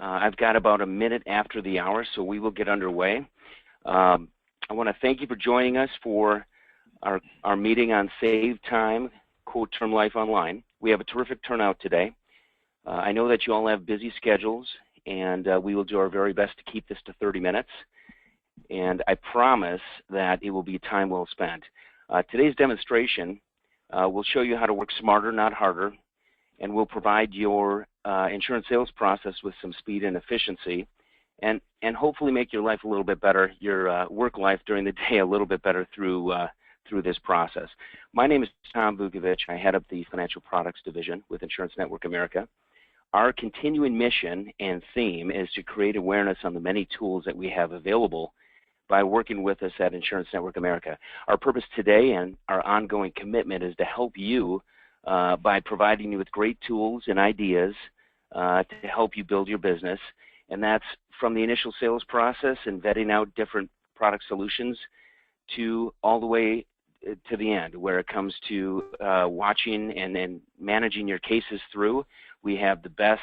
I've got about a minute after the hour, so we will get underway. I want to thank you for joining us for our meeting on Save Time, Quote Term Life Online. We have a terrific turnout today. I know that you all have busy schedules, and we will do our very best to keep this to 30 minutes. And I promise that it will be time well spent. Today's demonstration will show you how to work smarter, not harder, and will provide your insurance sales process with some speed and efficiency, and hopefully make your life a little bit better, your work life during the day a little bit better through this process. My name is Tom Vukovic. I head up the Financial Products Division with Insurance Network America. Our continuing mission and theme is to create awareness on the many tools that we have available by working with us at Insurance Network America. Our purpose today and our ongoing commitment is to help you by providing you with great tools and ideas to help you build your business. And that's from the initial sales process and vetting out different product solutions to all the way to the end, where it comes to watching and managing your cases through. We have the best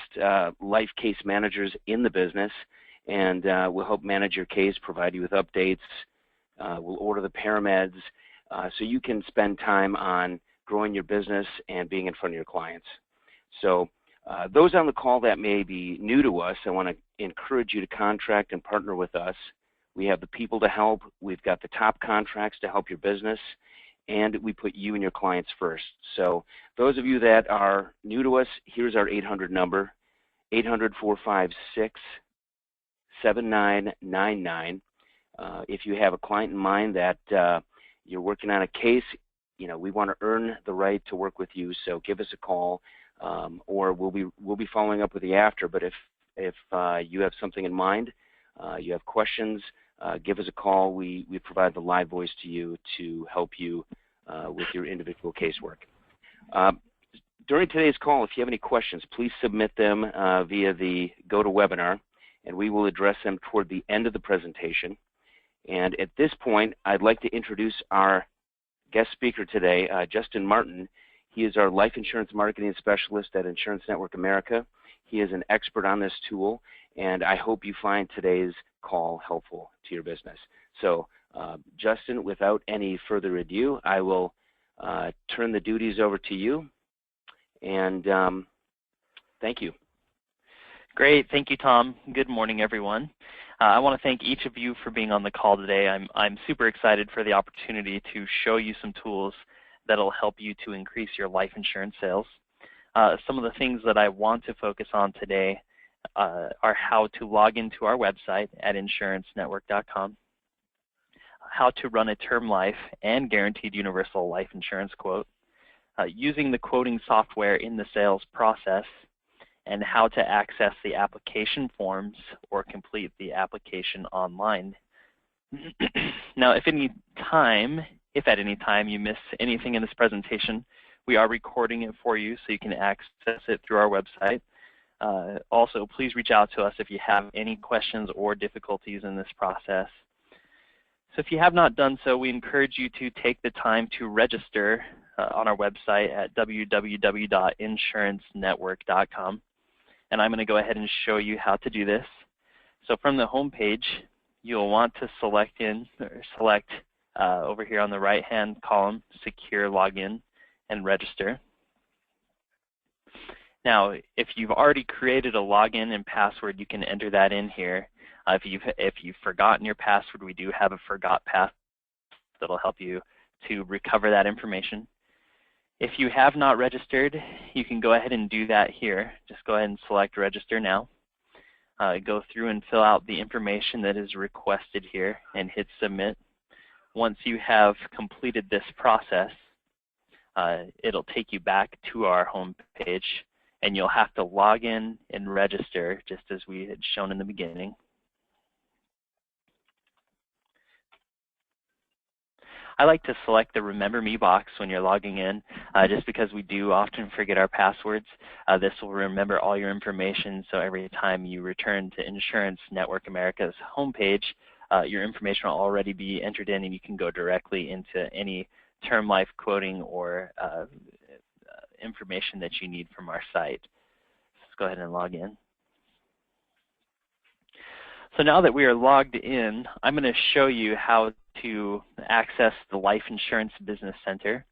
life case managers in the business, and we'll help manage your case, provide you with updates. We'll order the parameds so you can spend time on growing your business and being in front of your clients. So those on the call that may be new to us, I want to encourage you to contract and partner with us. We have the people to help. We've got the top contracts to help your business, and we put you and your clients first. So those of you that are new to us, here's our 800 number, 800-456-7999. If you have a client in mind that you're working on a case, we want to earn the right to work with you, so give us a call, or we'll be following up with you after. But if you have something in mind, you have questions, give us a call. We provide the live voice to you to help you with your individual casework. During today's call, if you have any questions, please submit them via the GoToWebinar, and we will address them toward the end of the presentation. And at this point, I'd like to introduce our guest speaker today, Justin Martin. He is our life insurance marketing specialist at Insurance Network America. He is an expert on this tool, and I hope you find today's call helpful to your business. So, Justin, without any further ado, I will turn the duties over to you, and thank you. Great. Thank you, Tom. Good morning, everyone. I want to thank each of you for being on the call today. I'm super excited for the opportunity to show you some tools that will help you to increase your life insurance sales. Some of the things that I want to focus on today are how to log into our website at insurancenetwork.com, how to run a term life and guaranteed universal life insurance quote, using the quoting software in the sales process, and how to access the application forms or complete the application online. Now, if at any time you miss anything in this presentation, we are recording it for you so you can access it through our website. Also, please reach out to us if you have any questions or difficulties in this process. So if you have not done so, we encourage you to take the time to register on our website at www.insurancenetwork.com. And I'm going to go ahead and show you how to do this. So from the home page, you'll want to select over here on the right-hand column, Secure Login and Register. Now, if you've already created a login and password, you can enter that in here. If you've forgotten your password, we do have a forgot password that'll help you to recover that information. If you have not registered, you can go ahead and do that here. Just go ahead and select Register Now. Go through and fill out the information that is requested here and hit Submit. Once you have completed this process, it'll take you back to our home page, and you'll have to log in and register just as we had shown in the beginning. I like to select the Remember Me box when you're logging in, just because we do often forget our passwords. This will remember all your information, so every time you return to Insurance Network America's homepage, your information will already be entered in, and you can go directly into any term life quoting or information that you need from our site. Let's go ahead and log in. So now that we are logged in, I'm going to show you how to access the Life Insurance Business Center.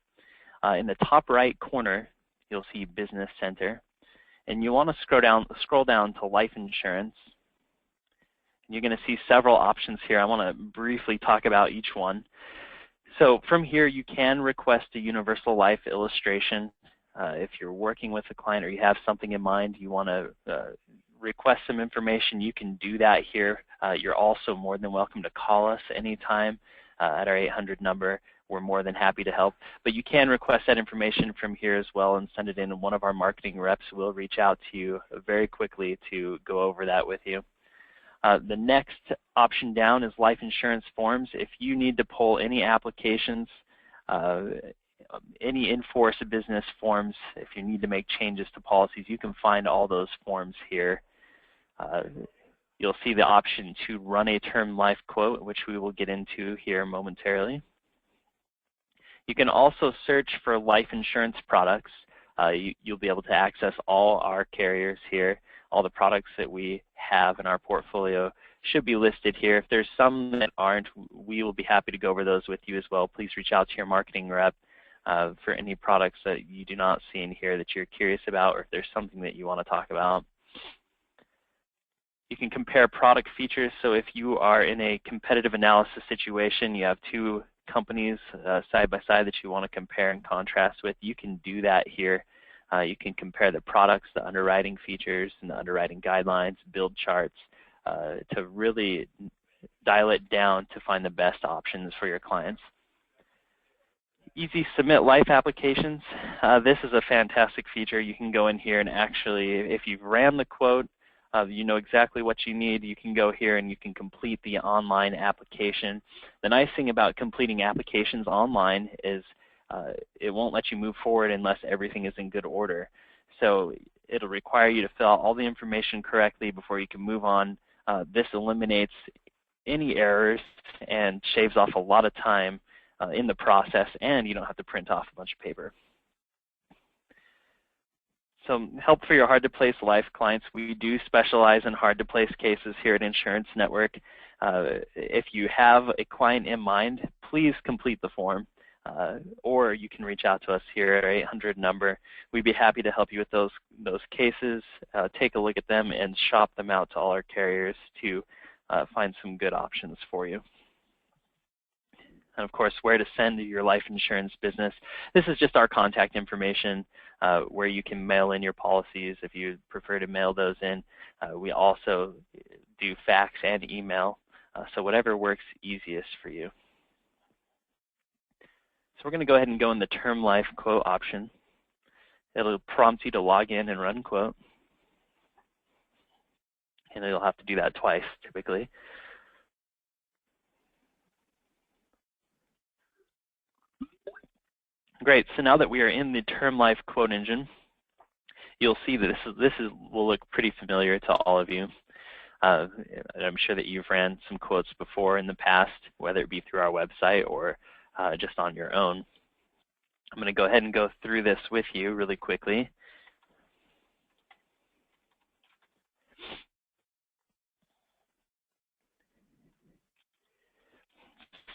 In the top right corner, you'll see Business Center. And you want to scroll down to Life Insurance. You're going to see several options here. I want to briefly talk about each one. So from here, you can request a universal life illustration. If you're working with a client or you have something in mind, you want to request some information, you can do that here. You're also more than welcome to call us anytime at our 800 number. We're more than happy to help. But you can request that information from here as well and send it in, and one of our marketing reps will reach out to you very quickly to go over that with you. The next option down is life insurance forms. If you need to pull any applications, any in-force business forms, if you need to make changes to policies, you can find all those forms here. You'll see the option to run a term life quote, which we will get into here momentarily. You can also search for life insurance products. You'll be able to access all our carriers here. All the products that we have in our portfolio should be listed here. If there's some that aren't, we will be happy to go over those with you as well. Please reach out to your marketing rep for any products that you do not see in here that you're curious about, or if there's something that you want to talk about. You can compare product features. So if you are in a competitive analysis situation, you have two companies side by side that you want to compare and contrast with, you can do that here. You can compare the products, the underwriting features, and the underwriting guidelines, build charts to really dial it down to find the best options for your clients. Easy submit life applications. This is a fantastic feature. You can go in here and actually, if you've ran the quote, you know exactly what you need, you can go here and you can complete the online application. The nice thing about completing applications online is it won't let you move forward unless everything is in good order. So it'll require you to fill out all the information correctly before you can move on. This eliminates any errors and shaves off a lot of time in the process, and you don't have to print off a bunch of paper. So help for your hard-to-place life clients. We do specialize in hard-to-place cases here at Insurance Network. If you have a client in mind, please complete the form. Or you can reach out to us here at our 800 number. We'd be happy to help you with those cases, take a look at them, and shop them out to all our carriers to find some good options for you. And of course, where to send your life insurance business. This is just our contact information where you can mail in your policies if you prefer to mail those in. We also do fax and email, so whatever works easiest for you. So we're going to go ahead and go in the term life quote option. It'll prompt you to log in and run quote. And you'll have to do that twice typically. Great, so now that we are in the term life quote engine, you'll see that this will look pretty familiar to all of you. I'm sure that you've ran some quotes before in the past, whether it be through our website or just on your own. I'm going to go ahead and go through this with you really quickly.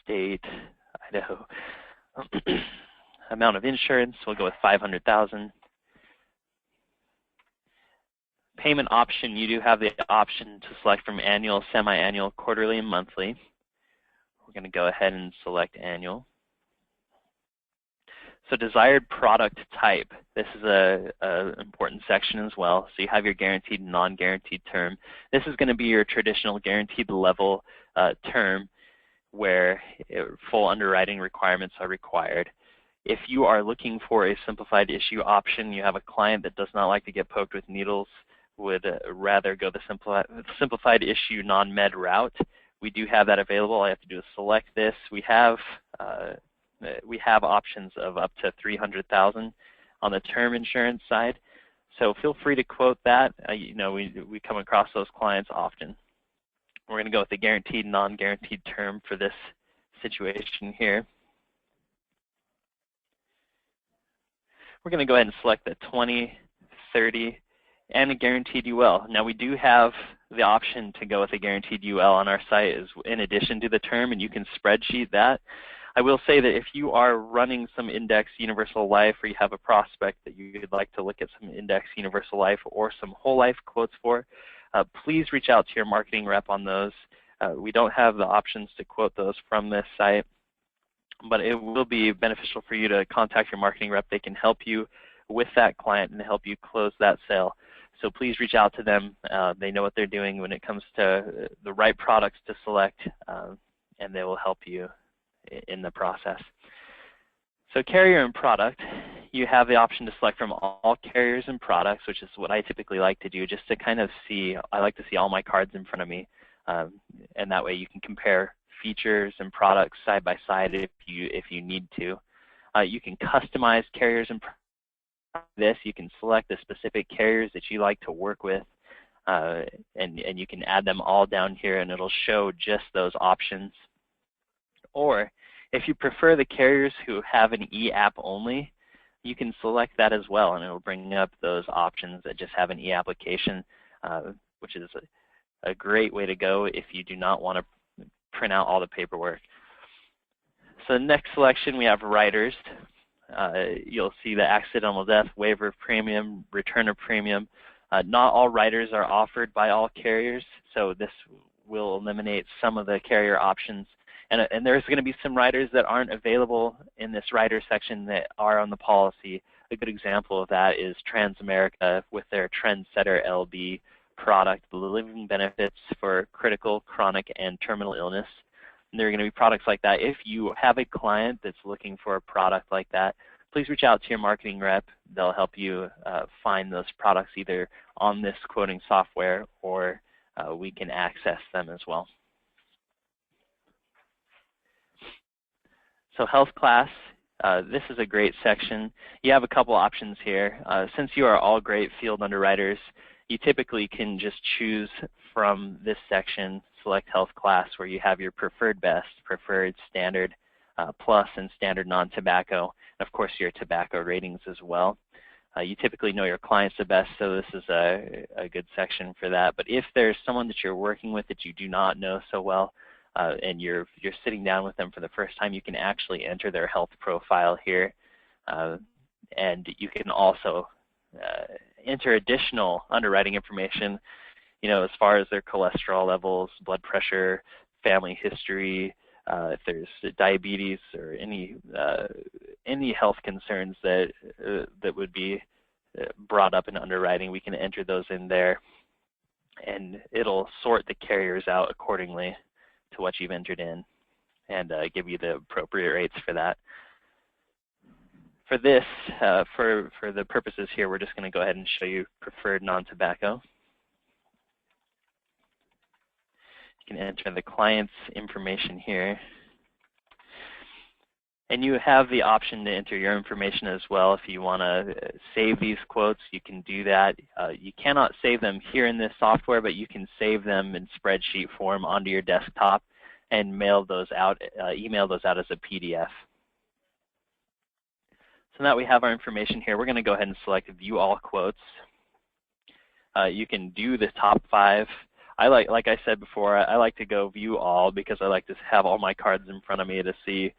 State, Idaho. Amount of insurance, we'll go with $500,000. Payment option, you do have the option to select from annual, semi-annual, quarterly, and monthly. We're going to go ahead and select annual. So desired product type, this is an important section as well. So you have your guaranteed and non-guaranteed term. This is going to be your traditional guaranteed level term where full underwriting requirements are required. If you are looking for a simplified issue option, you have a client that does not like to get poked with needles, would rather go the simplified issue non-med route, we do have that available. All you have to do is select this. We have options of up to $300,000 on the term insurance side. So feel free to quote that. You know, we come across those clients often. We're going to go with the guaranteed, non-guaranteed term for this situation here. We're going to go ahead and select the 20, 30, and a guaranteed UL. Now we do have the option to go with a guaranteed UL on our site is in addition to the term, and you can spreadsheet that. I will say that if you are running some index universal life, or you have a prospect that you'd like to look at some index universal life or some whole life quotes for, please reach out to your marketing rep on those. We don't have the options to quote those from this site, but it will be beneficial for you to contact your marketing rep. They can help you with that client and help you close that sale. So please reach out to them. They know what they're doing when it comes to the right products to select, and they will help you in the process. So carrier and product, you have the option to select from all carriers and products, which is what I typically like to do, just to kind of see, I like to see all my cards in front of me, and that way you can compare features and products side by side if you need to. You can customize carriers and this. You can select the specific carriers that you like to work with, and you can add them all down here, and it'll show just those options. Or if you prefer the carriers who have an e-app only, you can select that as well, and it'll bring up those options that just have an e-application, which is a great way to go if you do not want to print out all the paperwork. So the next selection, we have riders. You'll see the accidental death, waiver of premium, return of premium. Not all riders are offered by all carriers, so this will eliminate some of the carrier options. And there's going to be some riders that aren't available in this rider section that are on the policy. A good example of that is Transamerica with their Trendsetter LB product, the living benefits for critical, chronic, and terminal illness. And there are going to be products like that. If you have a client that's looking for a product like that, please reach out to your marketing rep. They'll help you find those products either on this quoting software, or we can access them as well. So health class, this is a great section. You have a couple options here. Since you are all great field underwriters, you typically can just choose from this section, select health class, where you have your preferred best, preferred standard, plus, and standard non-tobacco, and of course your tobacco ratings as well. You typically know your clients the best, so this is a good section for that. But if there's someone that you're working with that you do not know so well, and you're sitting down with them for the first time, you can actually enter their health profile here, and you can also enter additional underwriting information, as far as their cholesterol levels, blood pressure, family history, if there's diabetes or any health concerns that would be brought up in underwriting. We can enter those in there, and it'll sort the carriers out accordingly to what you've entered in, and give you the appropriate rates for that. For this, for the purposes here, we're just going to go ahead and show you preferred non-tobacco. You can enter the client's information here. And you have the option to enter your information as well. If you want to save these quotes, you can do that. You cannot save them here in this software, but you can save them in spreadsheet form onto your desktop and mail those out, email those out as a PDF. So now we have our information here. We're going to go ahead and select View All Quotes. You can do the top 5. Like I said before, I like to go View All because I like to have all my cards in front of me to see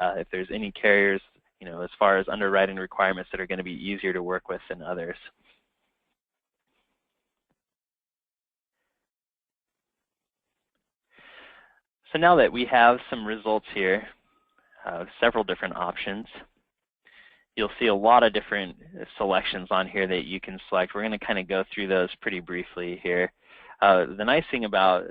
if there's any carriers, as far as underwriting requirements that are going to be easier to work with than others. So now that we have some results here, several different options, you'll see a lot of different selections on here that you can select. We're going to kind of go through those pretty briefly here. The nice thing about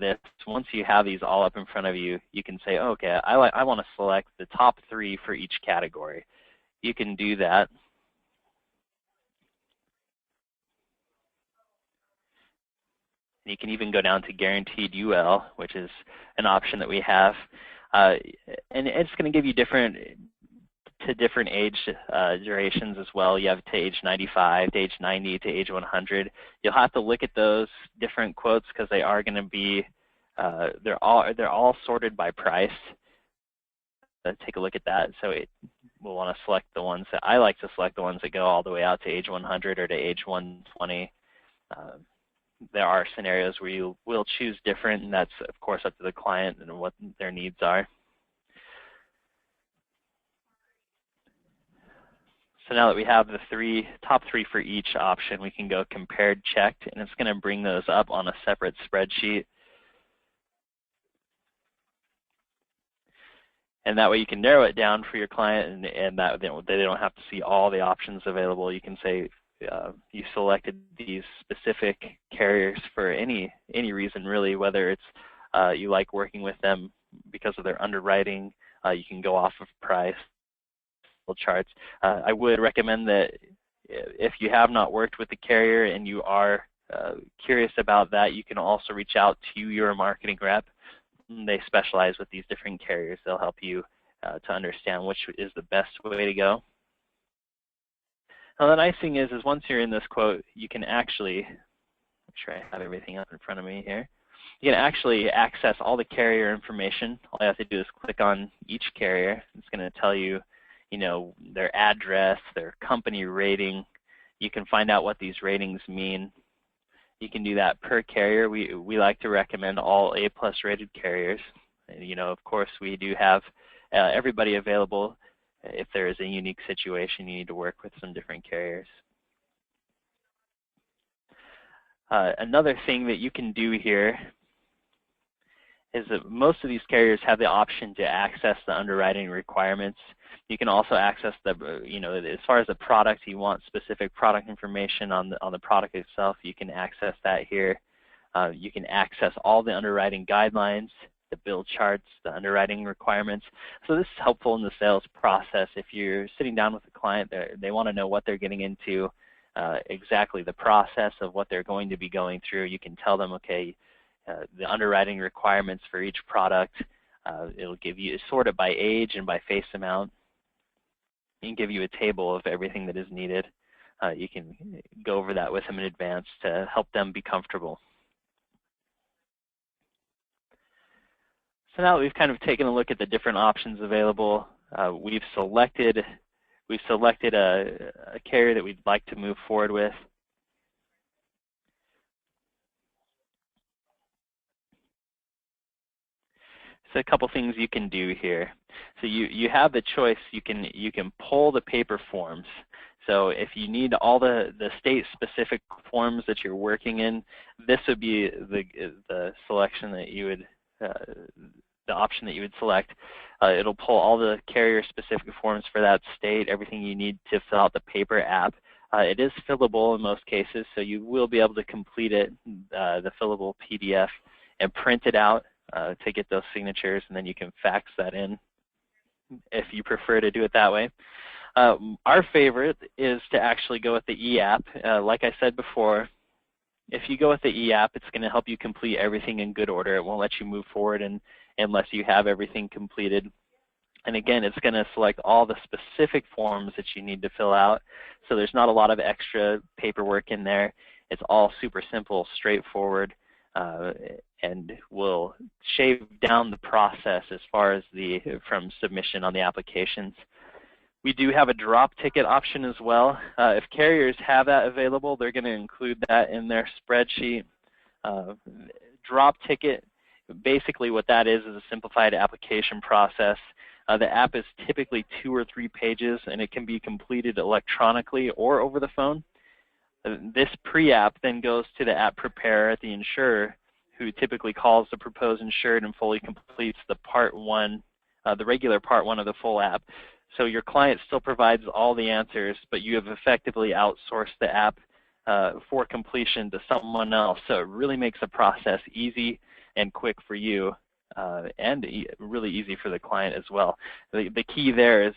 this, once you have these all up in front of you, you can say, oh, okay, I want to select the top 3 for each category. You can do that. You can even go down to Guaranteed UL, which is an option that we have. And it's going to give you different age durations as well. You have to age 95, to age 90, to age 100. You'll have to look at those different quotes because they are going to be, they're all sorted by price. Take a look at that. So we'll want to select the ones that I like to select, the ones that go all the way out to age 100 or to age 120. there are scenarios where you will choose different, and that's of course up to the client and what their needs are. So now that we have the top three for each option, we can go compared, checked, and it's going to bring those up on a separate spreadsheet. And that way you can narrow it down for your client, and that they don't have to see all the options available. You can say you selected these specific carriers for any reason really, whether it's you like working with them because of their underwriting, you can go off of price charts. I would recommend that if you have not worked with the carrier and you are curious about that, you can also reach out to your marketing rep. They specialize with these different carriers. They'll help you to understand which is the best way to go. Now the nice thing is once you're in this quote, you can actually, make sure I have everything up in front of me here. You can actually access all the carrier information. All you have to do is click on each carrier. It's going to tell you, their address, their company rating. You can find out what these ratings mean. You can do that per carrier. We like to recommend all A+ rated carriers. Of course, we do have everybody available. If there is a unique situation, you need to work with some different carriers. Another thing that you can do here is that most of these carriers have the option to access the underwriting requirements. You can also access the, as far as the product, you want specific product information on the product itself, you can access that here. You can access all the underwriting guidelines, the bill charts, the underwriting requirements. So this is helpful in the sales process. If you're sitting down with a client, they want to know what they're getting into, exactly the process of what they're going to be going through. You can tell them, okay, the underwriting requirements for each product. It'll give you, sort it by age and by face amount. It can give you a table of everything that is needed. You can go over that with them in advance to help them be comfortable. So now that we've kind of taken a look at the different options available, we've selected a carrier that we'd like to move forward with. So a couple things you can do here. So you have the choice. You can pull the paper forms. So if you need all the state-specific forms that you're working in, this would be the selection that you would the option that you would select. It'll pull all the carrier-specific forms for that state, everything you need to fill out the paper app. It is fillable in most cases, so you will be able to complete it, the fillable PDF, and print it out to get those signatures, and then you can fax that in if you prefer to do it that way. Our favorite is to actually go with the e-app. Like I said before, if you go with the e-app, it's going to help you complete everything in good order. It won't let you move forward unless you have everything completed. And again, it's going to select all the specific forms that you need to fill out. So there's not a lot of extra paperwork in there. It's all super simple, straightforward, and will shave down the process as far as from submission on the applications. We do have a drop ticket option as well. If carriers have that available, they're going to include that in their spreadsheet. Drop ticket, basically what that is a simplified application process. The app is typically 2 or 3 pages, and it can be completed electronically or over the phone. This pre-app then goes to the app preparer at the insurer, who typically calls the proposed insured and fully completes the part 1, the regular part 1 of the full app. So your client still provides all the answers, but you have effectively outsourced the app for completion to someone else. So it really makes the process easy and quick for you, and really easy for the client as well. The key there is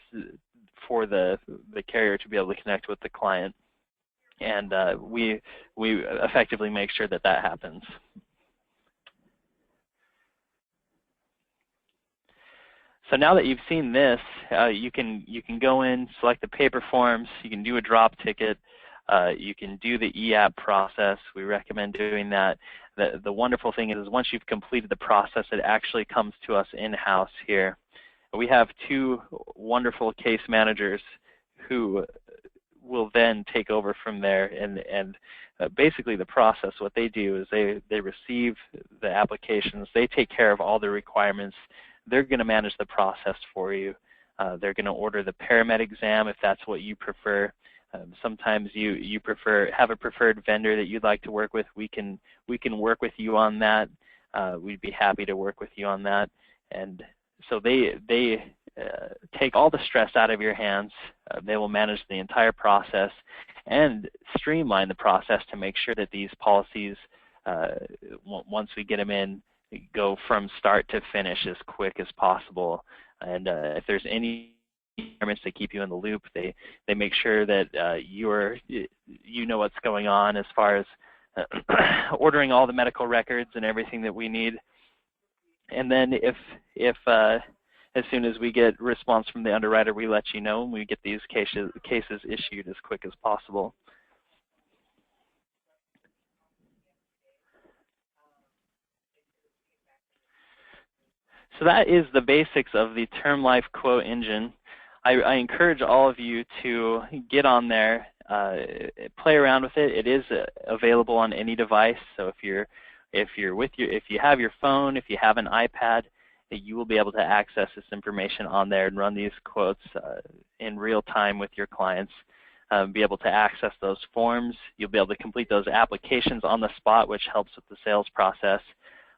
for the carrier to be able to connect with the client, and we effectively make sure that that happens. So now that you've seen this, you can go in, select the paper forms, you can do a drop ticket, you can do the e-app process. We recommend doing that. The wonderful thing is once you've completed the process, it actually comes to us in-house here. We have 2 wonderful case managers who will then take over from there, and basically the process, what they do is they receive the applications, they take care of all the requirements, they're going to manage the process for you. They're going to order the paramed exam if that's what you prefer. Sometimes you have a preferred vendor that you'd like to work with. We can work with you on that. We'd be happy to work with you on that. And so they take all the stress out of your hands. They will manage the entire process and streamline the process to make sure that these policies, once we get them in, go from start to finish as quick as possible. And if there's any requirements to keep you in the loop, they make sure that you know what's going on as far as ordering all the medical records and everything that we need. And then if as soon as we get response from the underwriter, we let you know, and we get these cases issued as quick as possible. So that is the basics of the Term Life Quote Engine. I encourage all of you to get on there, play around with it. It is available on any device. So if you have your phone, if you have an iPad, you will be able to access this information on there and run these quotes in real time with your clients. Be able to access those forms. You'll be able to complete those applications on the spot, which helps with the sales process.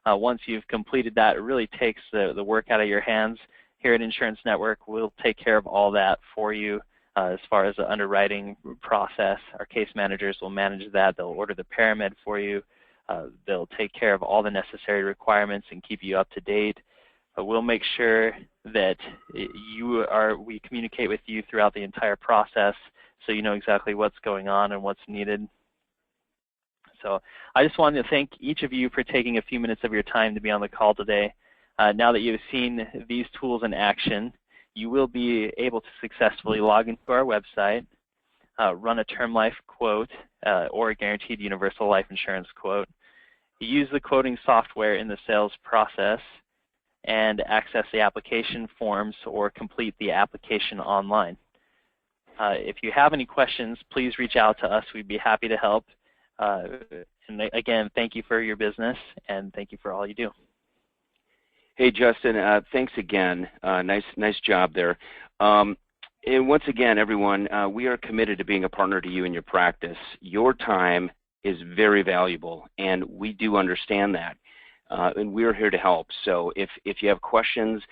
Once you've completed that, it really takes the work out of your hands. Here at Insurance Network, we'll take care of all that for you as far as the underwriting process. Our case managers will manage that. They'll order the paramed for you. They'll take care of all the necessary requirements and keep you up to date. We'll make sure that we communicate with you throughout the entire process so you know exactly what's going on and what's needed. So I just wanted to thank each of you for taking a few minutes of your time to be on the call today. Now that you've seen these tools in action, you will be able to successfully log into our website, run a term life quote or a guaranteed universal life insurance quote, use the quoting software in the sales process, and access the application forms or complete the application online. If you have any questions, please reach out to us. We'd be happy to help. And again, thank you for your business, and thank you for all you do. Hey, Justin, thanks again. Nice job there. And once again, everyone, we are committed to being a partner to you in your practice. Your time is very valuable, and we do understand that. And we're here to help. So if you have questions,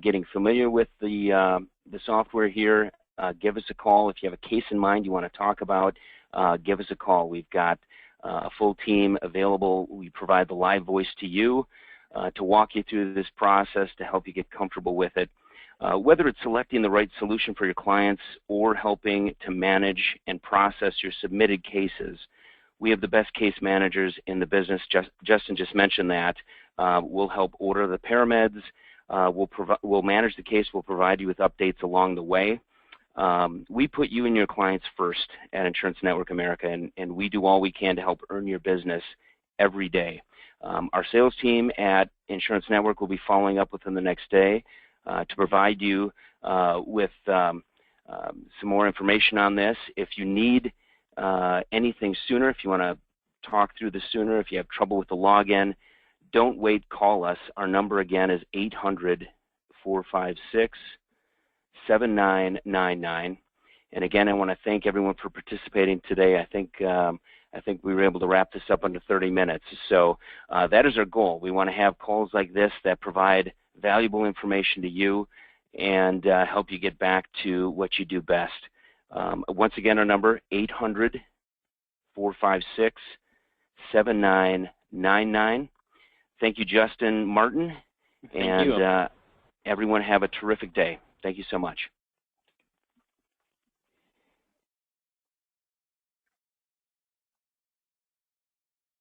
getting familiar with the software here, give us a call. If you have a case in mind you want to talk about, give us a call. We've got a full team available. We provide the live voice to you to walk you through this process to help you get comfortable with it. Whether it's selecting the right solution for your clients or helping to manage and process your submitted cases, we have the best case managers in the business. Justin just mentioned that. We'll help order the parameds. We'll manage the case. We'll provide you with updates along the way. We put you and your clients first at Insurance Network America, and we do all we can to help earn your business every day. Our sales team at Insurance Network will be following up within the next day to provide you with some more information on this. If you need anything sooner, if you want to talk through this sooner, if you have trouble with the login, don't wait, call us. Our number again is 800-456-7999. And again, I want to thank everyone for participating today. I think we were able to wrap this up under 30 minutes. So that is our goal. We want to have calls like this that provide valuable information to you and help you get back to what you do best. Once again, our number, 800-456-7999. Thank you, Justin Martin. Thank you. Everyone have a terrific day. Thank you so much.